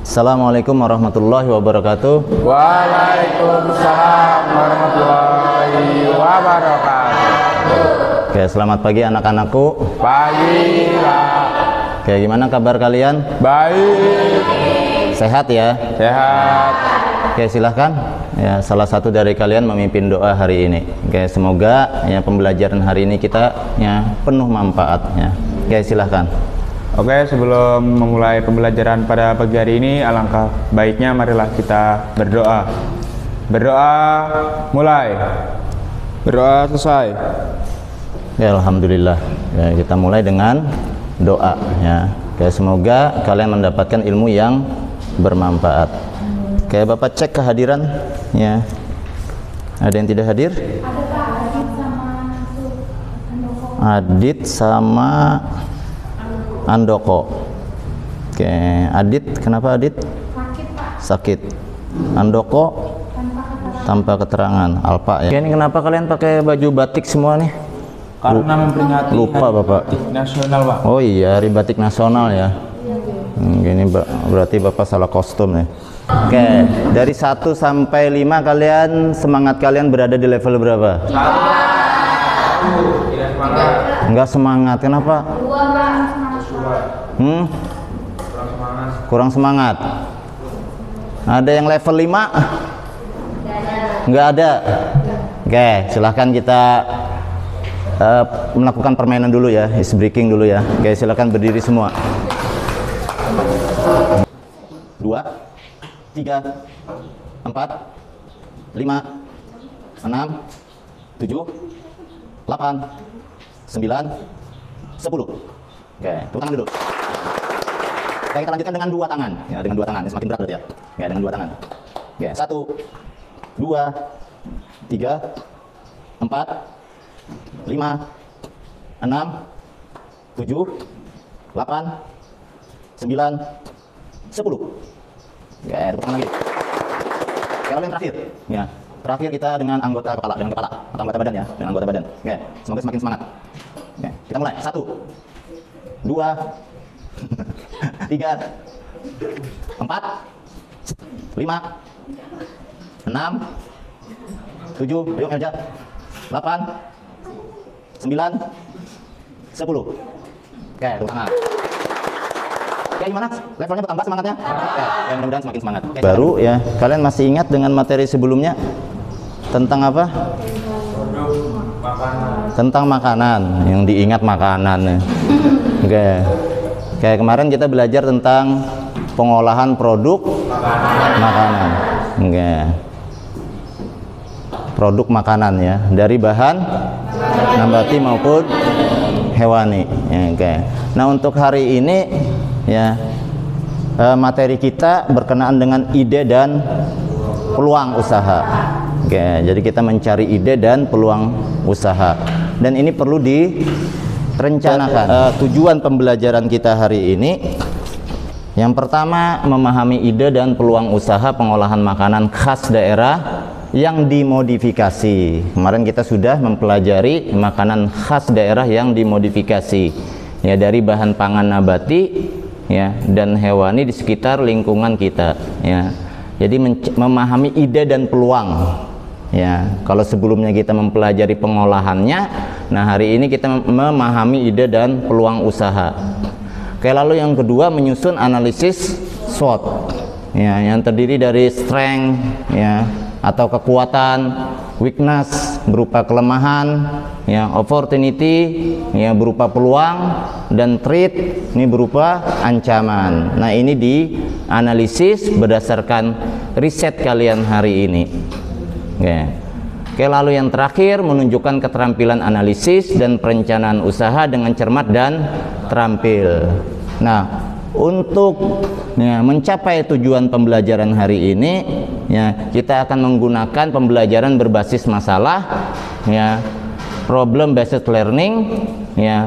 Assalamualaikum warahmatullahi wabarakatuh. Waalaikumsalam warahmatullahi wabarakatuh. Oke, selamat pagi anak-anakku. Pagi, Pak. Oke, gimana kabar kalian? Baik. Sehat ya? Sehat. Oke, silahkan. Ya, salah satu dari kalian memimpin doa hari ini. Oke, semoga ya pembelajaran hari ini kita ya penuh manfaatnya. Oke, silahkan. Oke, sebelum memulai pembelajaran pada pagi hari ini, alangkah baiknya marilah kita berdoa. Berdoa mulai. Berdoa selesai. Ya, alhamdulillah. Ya, kita mulai dengan doa ya. Oke, semoga kalian mendapatkan ilmu yang bermanfaat. Oke, Bapak cek kehadiran ya. Ada yang tidak hadir? Adit sama Andoko. Oke, Adit, kenapa Adit? Sakit, Pak. Sakit. Andoko tanpa keterangan. Alpa ya. Oke, ini kenapa kalian pakai baju batik semua nih? Karena memperingati Lupa, Hari Bapak. Batik Nasional, Pak. Oh iya, Hari Batik Nasional ya. Ini berarti Bapak salah kostum ya. Oke, dari 1 sampai 5 kalian, semangat kalian berada di level berapa? Enggak semangat, kenapa? Kurang semangat. Ada yang level 5? Enggak ada. Oke, silahkan kita melakukan permainan dulu ya, ice breaking dulu ya. Oke, silahkan berdiri semua. 2, 3, 4, 5, 6, 7, 8, 9, 10. Oke, tepuk tangan dulu. Oke, kita lanjutkan dengan 2 tangan. Ya, dengan 2 tangan. Ini semakin berat berarti ya. Oke, dengan 2 tangan. Oke, 1, 2, 3, 4, 5, 6, 7, 8, 9, 10. Oke, tepuk tangan lagi. Oke, lalu yang terakhir. Ya, terakhir kita dengan anggota kepala, dengan kepala atau anggota badan ya, dengan anggota badan. Oke, semoga semakin semangat. Oke, kita mulai. 1, 2, 3, 4, 5, 6, 7, ayo kerja. 8, 9, 10. Oke, tepuk tangan. Oke, gimana? Levelnya bertambah semangatnya? Oke, ya, mudah-mudahan semakin semangat. Oke, baru ya, kalian masih ingat dengan materi sebelumnya tentang apa? Tentang makanan, yang diingat makanan ya. Oke. Kayak kemarin kita belajar tentang pengolahan produk makanan. Oke. Produk makanan ya, dari bahan nabati maupun hewani. Ya, oke. Nah, untuk hari ini ya materi kita berkenaan dengan ide dan peluang usaha. Oke, jadi kita mencari ide dan peluang usaha. Dan ini perlu direncanakan. Tujuan pembelajaran kita hari ini, yang pertama memahami ide dan peluang usaha pengolahan makanan khas daerah yang dimodifikasi. Kemarin kita sudah mempelajari makanan khas daerah yang dimodifikasi ya, dari bahan pangan nabati ya dan hewani di sekitar lingkungan kita ya. Jadi memahami ide dan peluang ya. Kalau sebelumnya kita mempelajari pengolahannya, nah hari ini kita memahami ide dan peluang usaha. Oke, lalu yang kedua menyusun analisis SWOT ya, yang terdiri dari strength ya atau kekuatan, weakness berupa kelemahan ya, opportunity ya berupa peluang, dan threat ini berupa ancaman. Nah, ini dianalisis berdasarkan riset kalian hari ini. Oke, lalu yang terakhir menunjukkan keterampilan analisis dan perencanaan usaha dengan cermat dan terampil. Nah, untuk ya, mencapai tujuan pembelajaran hari ini ya, kita akan menggunakan pembelajaran berbasis masalah ya, problem based learning ya.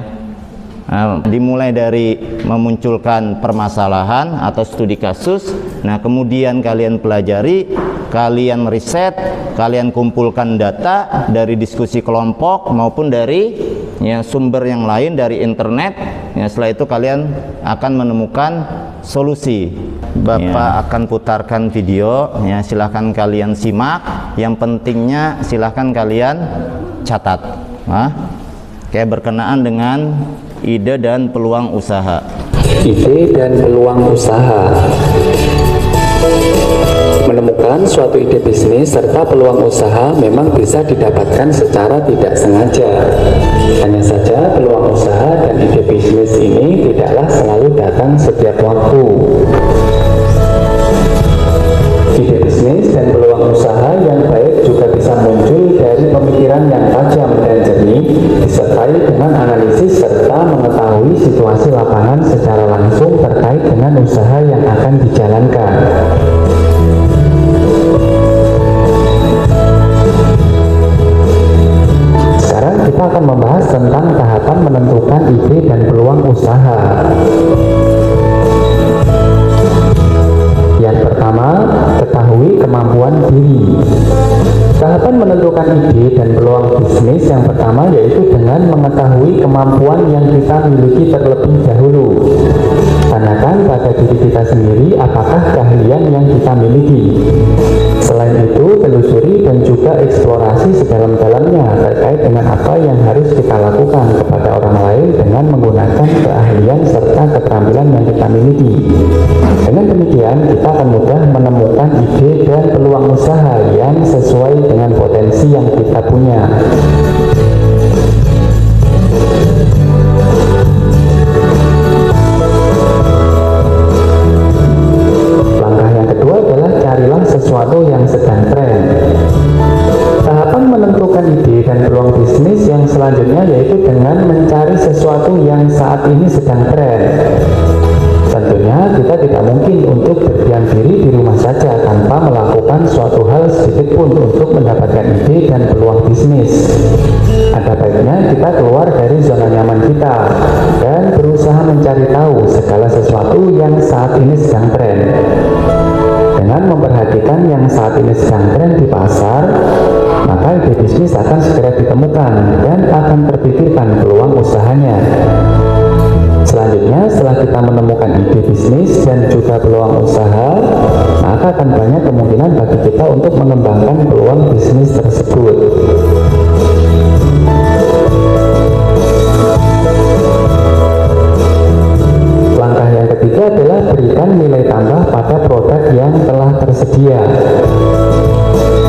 Dimulai dari memunculkan permasalahan atau studi kasus. Nah, kemudian kalian pelajari, kalian riset, kalian kumpulkan data dari diskusi kelompok maupun dari ya, sumber yang lain dari internet. Ya, setelah itu kalian akan menemukan solusi. Bapak akan putarkan video ya, silahkan kalian simak. Yang pentingnya silahkan kalian catat. Oke, berkenaan dengan ide dan peluang usaha. Ide dan peluang usaha. Menemukan suatu ide bisnis serta peluang usaha memang bisa didapatkan secara tidak sengaja. Hanya saja peluang usaha dan ide bisnis ini tidaklah selalu datang setiap waktu. Ide bisnis dan peluang usaha yang baik juga bisa muncul dari pemikiran yang tajam dan jernih, disertai dengan analisis serta mengetahui situasi lapangan secara langsung terkait dengan usaha yang akan dijalankan. Sekarang kita akan membahas tentang tahapan menentukan ide dan peluang usaha. Yang pertama, ketahui kemampuan diri. Tahapan menentukan ide dan peluang bisnis yang pertama yaitu dengan mengetahui kemampuan yang kita miliki terlebih dahulu. Tanyakan pada diri kita sendiri apakah keahlian yang kita miliki. Selain itu, telusuri dan juga eksplorasi sedalam-dalamnya terkait dengan apa yang harus kita lakukan kepada orang lain dengan menggunakan keahlian serta keterampilan yang kita miliki. Dengan demikian, kita akan mudah menemukan ide dan peluang usaha yang sesuai dengan potensi yang kita punya. Langkah yang kedua adalah carilah sesuatu yang sedang tren. Tahapan menentukan ide dan peluang bisnis yang selanjutnya yaitu dengan mencari sesuatu yang saat ini sedang tren. Tentunya kita tidak mungkin untuk berdiam diri di rumah saja tanpa melakukan suatu hal sedikit pun untuk mendapatkan ide dan peluang bisnis. Ada baiknya kita keluar dari zona nyaman kita dan berusaha mencari tahu segala sesuatu yang saat ini sedang tren. Dengan memperhatikan yang saat ini sedang tren di pasar, maka ide bisnis akan segera ditemukan dan akan terpikirkan peluang usahanya. Selanjutnya, setelah kita menemukan ide bisnis dan juga peluang usaha, maka akan banyak kemungkinan bagi kita untuk mengembangkan peluang bisnis tersebut. Langkah yang ketiga adalah berikan nilai tambah pada produk yang telah tersedia.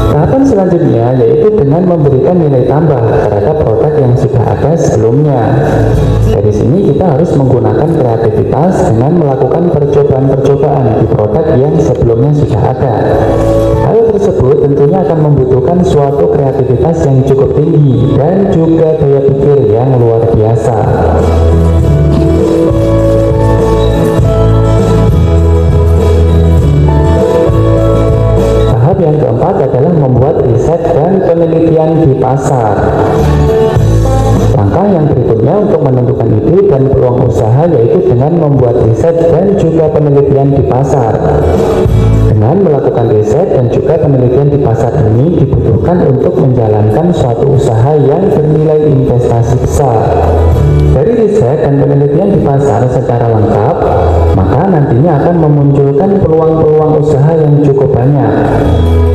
Tahapan selanjutnya yaitu dengan memberikan nilai tambah terhadap produk yang sudah ada sebelumnya. Dari sini kita harus menggunakan kreativitas dengan melakukan percobaan-percobaan di produk yang sebelumnya sudah ada. Hal tersebut tentunya akan membutuhkan suatu kreativitas yang cukup tinggi dan juga daya pikir yang luar biasa. Yang keempat adalah membuat riset dan penelitian di pasar. Langkah yang berikutnya untuk menentukan ide dan peluang usaha yaitu dengan membuat riset dan juga penelitian di pasar. Dengan melakukan riset dan juga penelitian di pasar ini dibutuhkan untuk menjalankan suatu usaha yang bernilai investasi besar. Dari riset dan penelitian di pasar secara lengkap, maka nantinya akan memunculkan peluang-peluang usaha yang cukup banyak.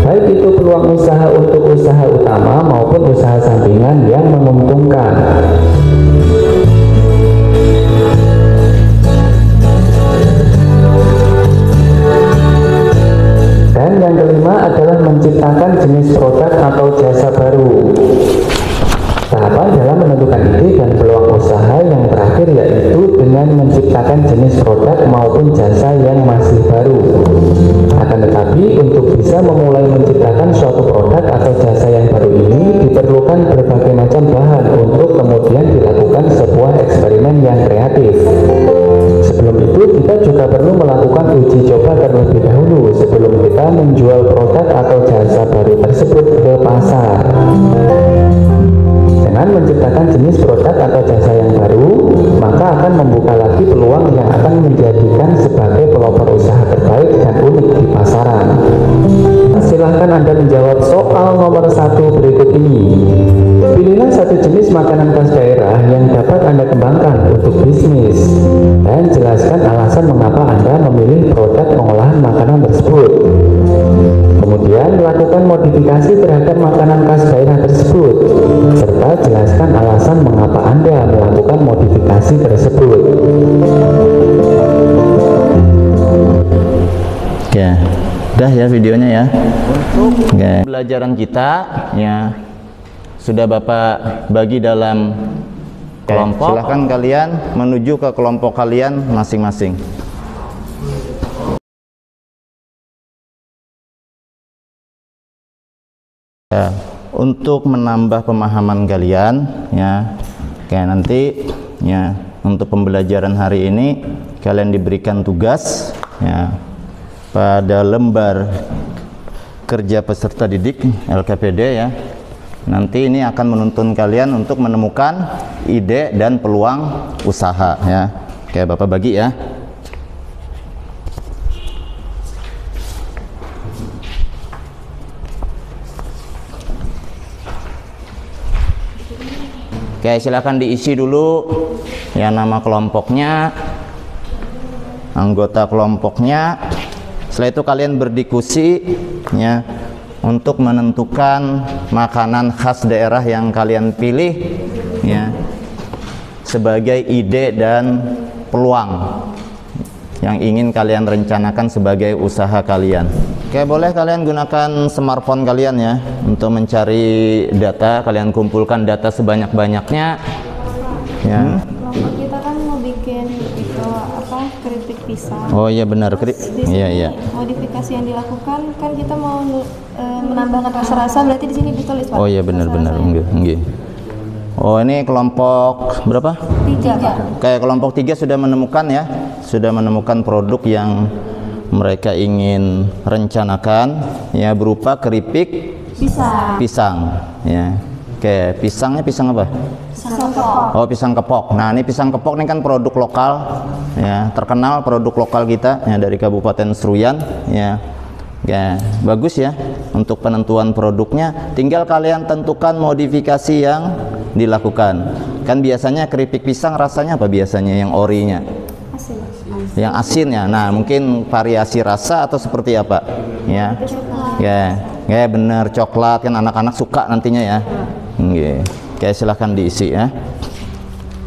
Baik itu peluang usaha untuk usaha utama maupun usaha sampingan yang menguntungkan. Dan yang kelima adalah menciptakan jenis produk atau jasa baru. Tahapan dalam menentukan ide dan peluang usaha yang terakhir yaitu dengan menciptakan jenis produk maupun jasa yang masih baru. Akan tetapi untuk bisa memulai menciptakan suatu produk atau jasa yang baru ini diperlukan berbagai macam bahan untuk kemudian dilakukan sebuah eksperimen yang kreatif. Sebelum itu kita juga perlu melakukan uji coba terlebih dahulu sebelum kita menjual produk atau jasa baru tersebut ke pasar. Dengan menciptakan jenis produk atau jasa yang baru, maka akan membuka lagi peluang yang akan menjadikan sebagai pelopor usaha terbaik dan unik di pasaran. Silahkan Anda menjawab soal nomor 1 berikut ini. Pilihlah satu jenis makanan khas daerah yang dapat Anda kembangkan untuk bisnis, dan jelaskan alasan mengapa Anda memilih produk pengolahan makanan tersebut. Kemudian lakukan modifikasi terhadap makanan khas daerah tersebut, serta jelaskan alasan mengapa Anda melakukan modifikasi tersebut. Oke, udah ya videonya ya. Oke, pembelajaran kita ya sudah Bapak bagi dalam kelompok. Silahkan kalian menuju ke kelompok kalian masing-masing. Ya, untuk menambah pemahaman kalian ya, kayak nanti ya untuk pembelajaran hari ini kalian diberikan tugas ya pada lembar kerja peserta didik LKPD ya. Nanti ini akan menuntun kalian untuk menemukan ide dan peluang usaha ya. Kayak Bapak bagi ya. Oke, silakan diisi dulu ya nama kelompoknya, anggota kelompoknya. Setelah itu kalian berdiskusi ya untuk menentukan makanan khas daerah yang kalian pilih ya sebagai ide dan peluang yang ingin kalian rencanakan sebagai usaha kalian. Oke, boleh kalian gunakan smartphone kalian ya untuk mencari data. Kalian kumpulkan data sebanyak-banyaknya ya. Kelompok kita kan mau bikin itu apa, keripik pisang. Oh iya benar, iya. Modifikasi yang dilakukan kan kita mau menambahkan rasa-rasa, berarti di sini ditulis Pak. Oh iya benar. Nggih. Oh ini kelompok berapa? 3. Kayak kelompok 3 sudah menemukan ya, sudah menemukan produk yang mereka ingin rencanakan ya berupa keripik pisang ya. Oke, pisangnya pisang apa? Pisang kepok. Oh, pisang kepok. Nah, ini pisang kepok ini kan produk lokal ya, terkenal produk lokal kita ya dari Kabupaten Seruyan ya. Ya, bagus ya untuk penentuan produknya. Tinggal kalian tentukan modifikasi yang dilakukan. Kan biasanya keripik pisang rasanya apa biasanya yang orinya? Asin. Yang asin ya. Nah, mungkin variasi rasa atau seperti apa? Ya. Ya benar, coklat kan anak-anak suka nantinya ya. Oke, silahkan diisi ya.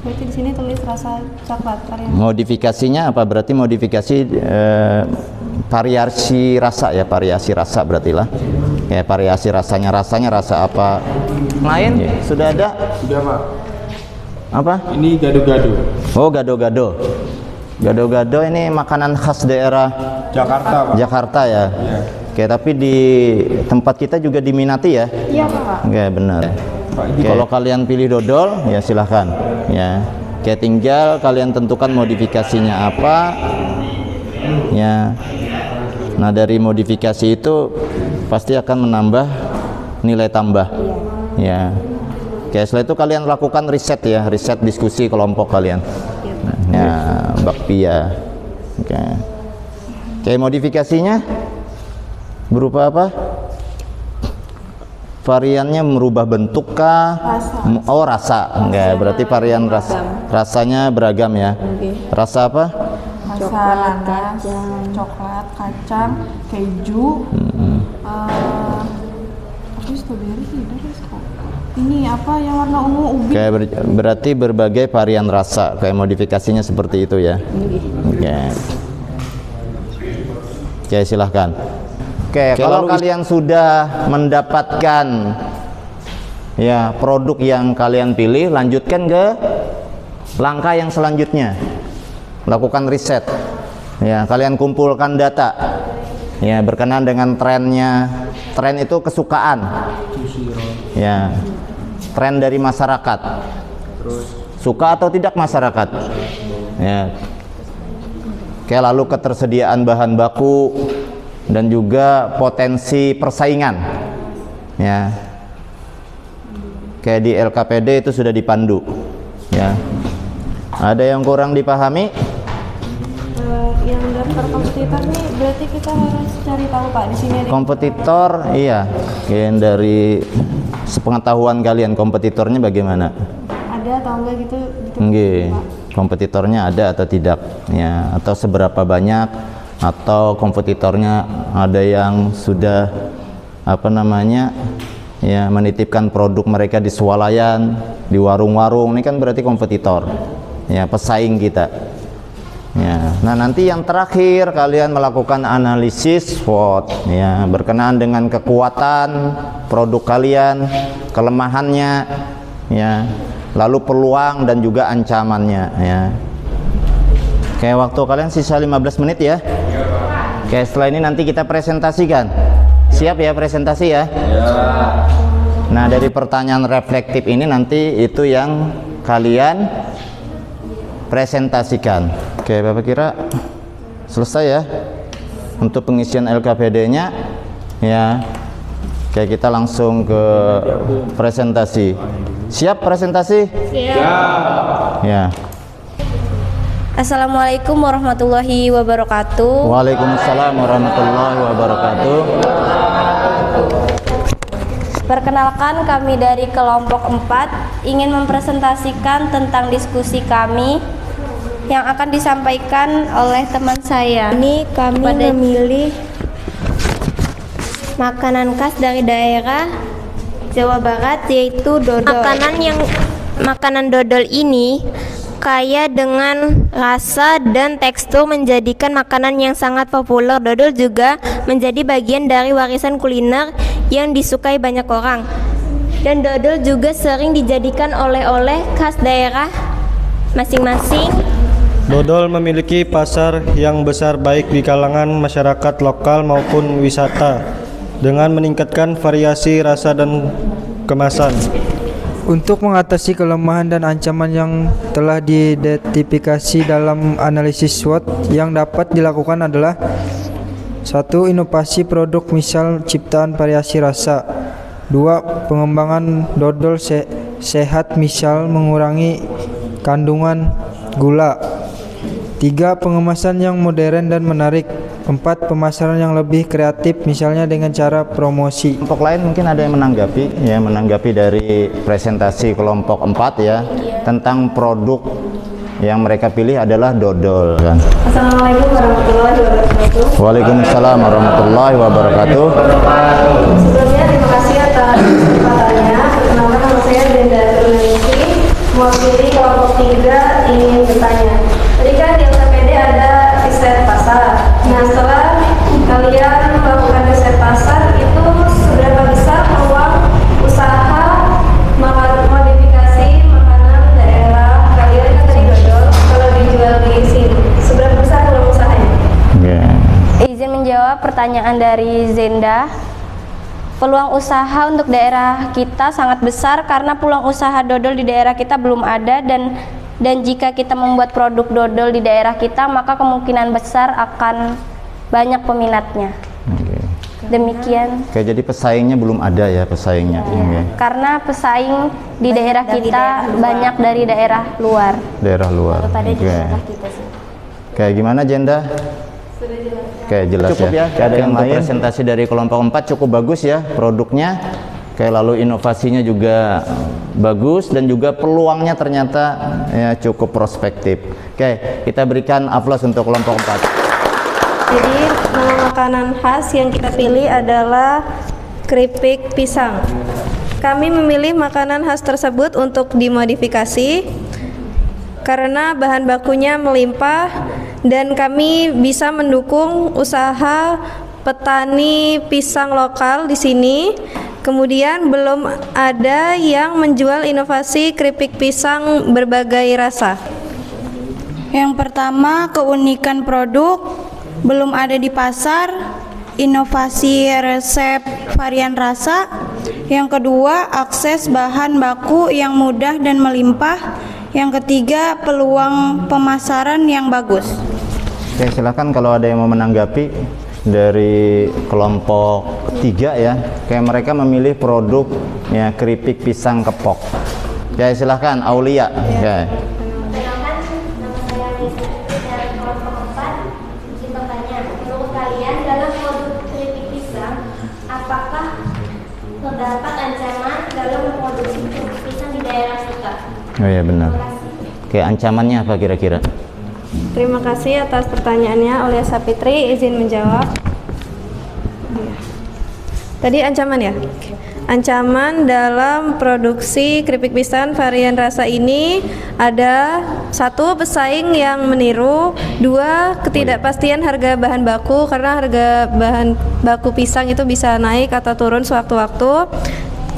Berarti di sini tulis rasa coklat. Modifikasinya apa? Berarti modifikasi variasi rasa ya, variasi rasa berarti lah. Ya, variasi rasanya rasa apa? Lain sudah ada? Sudah Pak. Apa? Ini gado-gado. Oh, gado-gado. Gado-gado ini makanan khas daerah Jakarta Pak. Jakarta ya. Iya. Oke, tapi di tempat kita juga diminati ya. Iya Pak. Oke, benar. Pak, Kalau kalian pilih dodol, ya silahkan. Ya, kayak tinggal kalian tentukan modifikasinya apa. Ya, nah dari modifikasi itu pasti akan menambah nilai tambah. Ya, oke. Setelah itu kalian lakukan riset ya, riset diskusi kelompok kalian. Ya, bakpia. Oke. Oke, modifikasinya berupa apa? Variannya merubah bentuk kah? Rasa. Oh, rasa. Enggak, berarti varian rasanya beragam ya. Rasa apa? Rasa nanas, coklat, kacang, keju. Tapi strawberry tidak ada. Ini apa yang warna ungu, ubi? Kayak berarti berbagai varian rasa. Kayak modifikasinya seperti itu ya. Oke. Oke, silahkan. Oke, kalau kalian sudah mendapatkan ya produk yang kalian pilih, lanjutkan ke langkah yang selanjutnya. Lakukan riset. Ya, kalian kumpulkan data. Ya, berkenaan dengan trennya. Tren itu kesukaan. Ya. Tren dari masyarakat. Suka atau tidak masyarakat? Ya. Oke, lalu ketersediaan bahan baku dan juga potensi persaingan ya, kayak di LKPD itu sudah dipandu ya. Ada yang kurang dipahami? Yang daftar kompetitor nih berarti kita harus cari tahu Pak di sini ada Kompetitor iya, yang dari Sepengetahuan kalian kompetitornya bagaimana? Ada atau enggak gitu? Nggih. Kompetitornya ada atau tidak? Ya, atau seberapa banyak? Atau kompetitornya ada yang sudah ya menitipkan produk mereka di swalayan, di warung-warung. Ini kan berarti kompetitor, ya pesaing kita. Ya, nah nanti yang terakhir kalian melakukan analisis SWOT, ya berkenaan dengan kekuatan produk kalian, kelemahannya, ya, lalu peluang dan juga ancamannya, ya. Kayak waktu kalian sisa 15 menit ya. Kayak setelah ini nanti kita presentasikan. Siap ya presentasi ya? Nah dari pertanyaan reflektif ini nanti itu yang kalian presentasikan. Oke, Bapak kira selesai ya untuk pengisian LKPD-nya ya. Oke, kita langsung ke presentasi. Siap presentasi? Siap. Ya. Assalamualaikum warahmatullahi wabarakatuh. Waalaikumsalam warahmatullahi wabarakatuh. Perkenalkan, kami dari kelompok 4 ingin mempresentasikan tentang diskusi kami yang akan disampaikan oleh teman saya. Ini kami memilih makanan khas dari daerah Jawa Barat, yaitu dodol. Makanan dodol ini kaya dengan rasa dan tekstur, menjadikan makanan yang sangat populer. Dodol juga menjadi bagian dari warisan kuliner yang disukai banyak orang. Dan dodol juga sering dijadikan oleh-oleh khas daerah masing-masing. Dodol memiliki pasar yang besar baik di kalangan masyarakat lokal maupun wisata, dengan meningkatkan variasi rasa dan kemasan. Untuk mengatasi kelemahan dan ancaman yang telah diidentifikasi dalam analisis SWOT, yang dapat dilakukan adalah: 1. Inovasi produk, misal ciptaan variasi rasa. 2. Pengembangan dodol sehat, misal mengurangi kandungan gula. 3. Pengemasan yang modern dan menarik. 4. Pemasaran yang lebih kreatif, misalnya dengan cara promosi. Kelompok lain mungkin ada yang menanggapi dari presentasi kelompok 4 ya, tentang produk yang mereka pilih adalah dodol kan. Assalamualaikum warahmatullahi wabarakatuh. Waalaikumsalam warahmatullahi wabarakatuh. Sebelumnya terima kasih atas kesempatannya. Perkenalkan, nama saya Zenda Turunisi, mewakili kelompok 3 ingin bertanya. Tadi kan di LKPD ada riset pasar. Nah, setelah kalian melakukan riset pasar, itu seberapa besar peluang usaha modifikasi makanan daerah kalian kan tadi dodol, kalau dijual di sini, seberapa besar peluang usahanya? Izin menjawab pertanyaan dari Zenda. Peluang usaha untuk daerah kita sangat besar karena peluang usaha dodol di daerah kita belum ada, dan jika kita membuat produk dodol di daerah kita, maka kemungkinan besar akan banyak peminatnya. Demikian. Oke, jadi pesaingnya belum ada ya pesaingnya. Karena pesaing di daerah kita banyak dari daerah luar. Daerah luar. Kayak gimana Jenda? Kayak jelas cukup ya. Ada yang lain. Presentasi dari kelompok 4 cukup bagus ya produknya. Kayak lalu inovasinya juga bagus dan juga peluangnya ternyata ya cukup prospektif. Oke, kita berikan aplaus untuk kelompok 4. Jadi nama makanan khas yang kita pilih adalah keripik pisang. Kami memilih makanan khas tersebut untuk dimodifikasi karena bahan bakunya melimpah dan kami bisa mendukung usaha petani pisang lokal di sini. Kemudian belum ada yang menjual inovasi keripik pisang berbagai rasa. Yang pertama, keunikan produk belum ada di pasar, inovasi resep varian rasa. Yang kedua, akses bahan baku yang mudah dan melimpah. Yang ketiga, peluang pemasaran yang bagus. Oke, silakan kalau ada yang mau menanggapi dari kelompok 3 ya. Kayak mereka memilih produk ya keripik pisang kepok. Ya silakan Aulia. Ya. Terdapat ancaman Oh ya benar. Oke, ancamannya apa kira-kira? Terima kasih atas pertanyaannya oleh Sapitri, izin menjawab. Tadi ancaman ya? Ancaman dalam produksi keripik pisang varian rasa ini ada 1. Pesaing yang meniru, 2. Ketidakpastian harga bahan baku karena harga bahan baku pisang itu bisa naik atau turun sewaktu-waktu.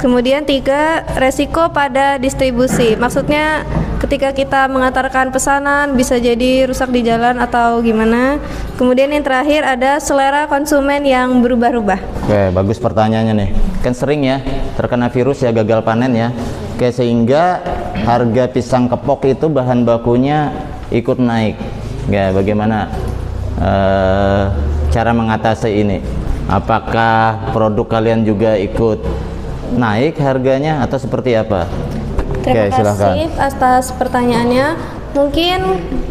Kemudian 3. Resiko pada distribusi. Maksudnya ketika kita mengantarkan pesanan bisa jadi rusak di jalan atau gimana. Kemudian yang terakhir ada selera konsumen yang berubah-ubah. Oke, bagus pertanyaannya nih. Kan sering ya terkena virus ya, gagal panen ya. Oke, sehingga harga pisang kepok itu bahan bakunya ikut naik. Ya, bagaimana cara mengatasi ini? Apakah produk kalian juga ikut naik harganya atau seperti apa? Terima kasih atas pertanyaannya. Mungkin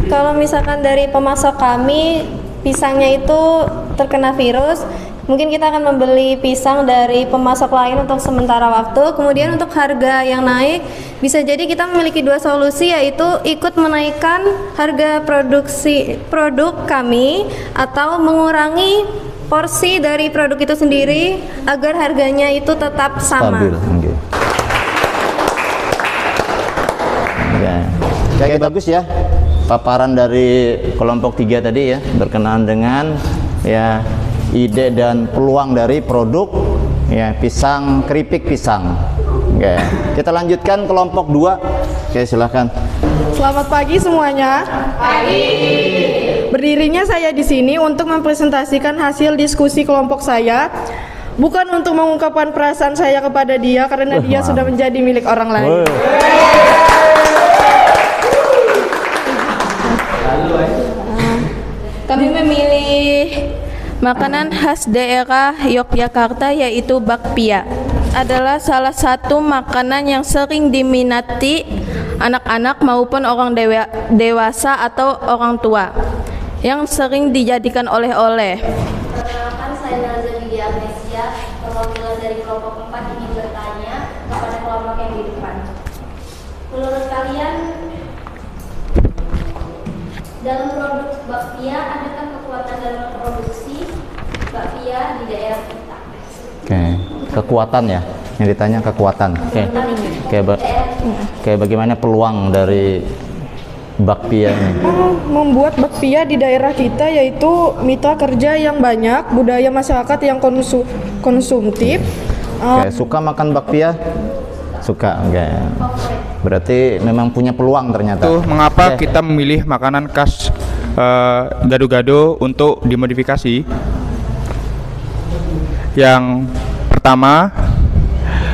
kalau misalkan dari pemasok kami pisangnya itu terkena virus, mungkin kita akan membeli pisang dari pemasok lain untuk sementara waktu. Kemudian untuk harga yang naik, bisa jadi kita memiliki 2 solusi, yaitu ikut menaikkan harga produk kami atau mengurangi porsi dari produk itu sendiri agar harganya itu tetap sama. Stabil. Oke, bagus ya paparan dari kelompok 3 tadi ya, berkenaan dengan ya ide dan peluang dari produk ya pisang, keripik pisang. Oke, kita lanjutkan kelompok 2. Oke, silahkan. Selamat pagi semuanya. Pagi. Berdirinya saya di sini untuk mempresentasikan hasil diskusi kelompok saya, bukan untuk mengungkapkan perasaan saya kepada dia karena dia sudah menjadi milik orang lain. Kami memilih makanan khas daerah Yogyakarta, yaitu bakpia. Adalah salah satu makanan yang sering diminati anak-anak maupun orang dewasa atau orang tua, yang sering dijadikan oleh-oleh. Perkenalkan, saya Nazari Agnesia, perwakilan dari kelompok 4 ingin bertanya kepada kelompok yang di depan. Menurut kalian, dalam produk bakpia, adakah kekuatan dalam produksi bakpia di daerah kita? Oke, kekuatan ya, yang ditanya kekuatan. Oke, bagaimana peluang dari bakpia ini? Membuat bakpia di daerah kita yaitu mitra kerja yang banyak, budaya masyarakat yang konsumtif. Oke, suka makan bakpia? Suka, enggak? Berarti memang punya peluang ternyata. Itu mengapa kita memilih makanan khas gado-gado untuk dimodifikasi? Yang pertama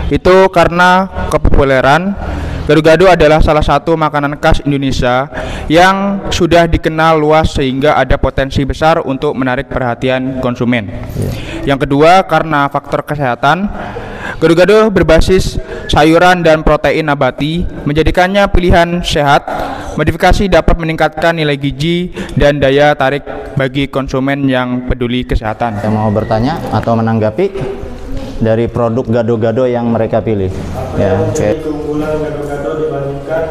itu karena kepopuleran. Gado-gado adalah salah satu makanan khas Indonesia yang sudah dikenal luas sehingga ada potensi besar untuk menarik perhatian konsumen. Yang kedua, karena faktor kesehatan. Gado-gado berbasis sayuran dan protein nabati, menjadikannya pilihan sehat. Modifikasi dapat meningkatkan nilai gizi dan daya tarik bagi konsumen yang peduli kesehatan. Yang mau bertanya atau menanggapi dari produk gado-gado yang mereka pilih? Ya, oke. Keunggulan gado-gado dibandingkan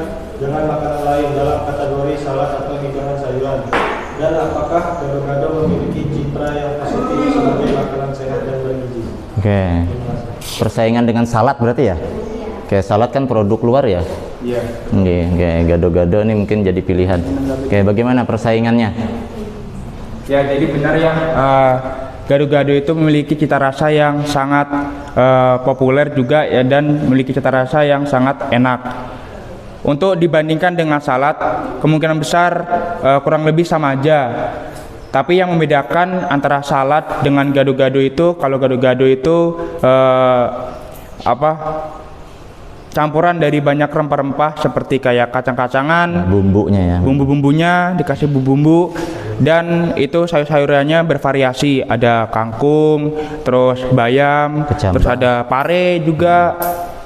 dengan makanan lain dalam kategori salad atau hidangan sayuran, dan apakah gado-gado memiliki citra yang positif sebagai makanan sehat dan bergizi? Oke. Persaingan dengan salad berarti ya? Oke, salad kan produk luar ya? Iya. Oke, gado-gado ini mungkin jadi pilihan. Oke, bagaimana persaingannya? Ya, jadi benar ya, gado-gado itu memiliki cita rasa yang sangat populer juga ya, dan memiliki cita rasa yang sangat enak. Untuk dibandingkan dengan salad, kemungkinan besar kurang lebih sama aja. Tapi yang membedakan antara salad dengan gado-gado itu, kalau gado-gado itu campuran dari banyak rempah-rempah seperti kayak kacang-kacangan, bumbunya ya. Bumbu-bumbunya dikasih bumbu, dan itu sayur-sayurannya bervariasi, ada kangkung, terus bayam, terus ada pare juga,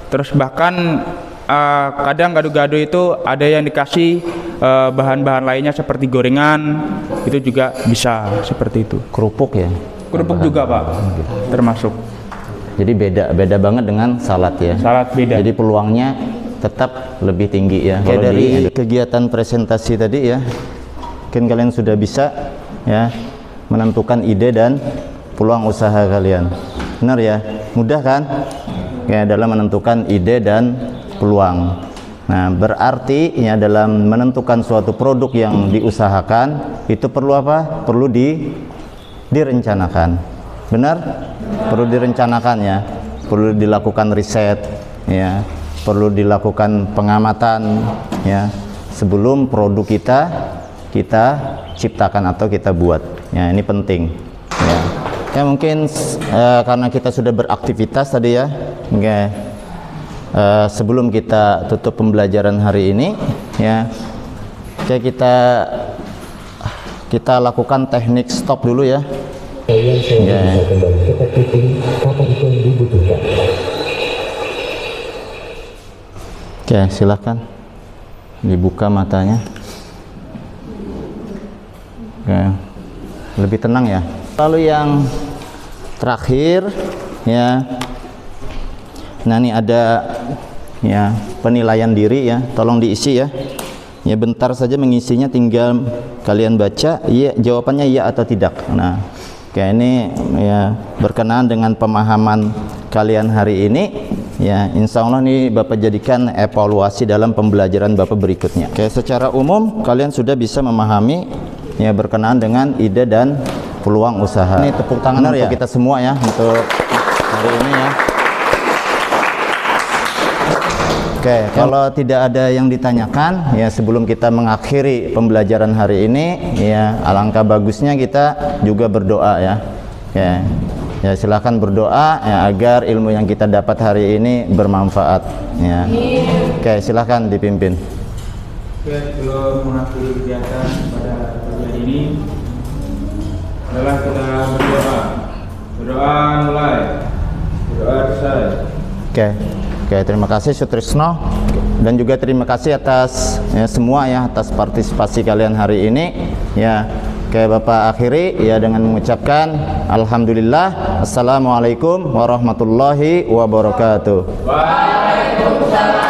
terus bahkan kadang gado-gado itu ada yang dikasih bahan-bahan lainnya seperti gorengan, itu juga bisa seperti itu. Kerupuk ya? Kerupuk juga Pak, termasuk. Jadi beda banget dengan salad ya? Salad beda. Jadi peluangnya tetap lebih tinggi ya. Oke, dari kegiatan presentasi tadi ya, mungkin kalian sudah bisa ya menentukan ide dan peluang usaha kalian. Benar ya? Mudah kan? Ya, dalam menentukan ide dan peluang. Nah, berarti ya dalam menentukan suatu produk yang diusahakan itu perlu apa? Perlu direncanakan. Benar? Perlu direncanakan ya. Perlu dilakukan riset ya. Perlu dilakukan pengamatan ya sebelum produk kita ciptakan atau kita buat. Ya, ini penting. Ya. Ya mungkin karena kita sudah beraktivitas tadi ya. Oke. Sebelum kita tutup pembelajaran hari ini ya. Oke, kita lakukan teknik stop dulu ya. Kalian bisa kembali ke teknik kapan itu yang dibutuhkan. Oke, silakan dibuka matanya. Oke, lebih tenang ya. Lalu yang terakhir ya, nah ini ada ya penilaian diri ya, tolong diisi ya. Ya bentar saja mengisinya, tinggal kalian baca iya jawabannya iya atau tidak. Nah, oke, ini ya berkenaan dengan pemahaman kalian hari ini. Ya, insya Allah nih Bapak jadikan evaluasi dalam pembelajaran Bapak berikutnya. Oke, secara umum kalian sudah bisa memahami ya berkenaan dengan ide dan peluang usaha. Ini tepuk tangan untuk ya kita semua ya untuk hari ini ya. Oke, kalau tidak ada yang ditanyakan ya sebelum kita mengakhiri pembelajaran hari ini ya alangkah bagusnya kita juga berdoa ya. Ya. Ya silakan berdoa ya agar ilmu yang kita dapat hari ini bermanfaat ya. Oke, silakan dipimpin. Oke, sebelum mengakhiri kegiatan pada pagi ini adalah kita berdoa. Berdoa mulai. Berdoa selesai. Oke, terima kasih Sutrisno dan juga terima kasih atas ya, semua ya atas partisipasi kalian hari ini ya. Oke, Bapak akhiri ya dengan mengucapkan alhamdulillah. Assalamualaikum warahmatullahi wabarakatuh. Waalaikumsalam.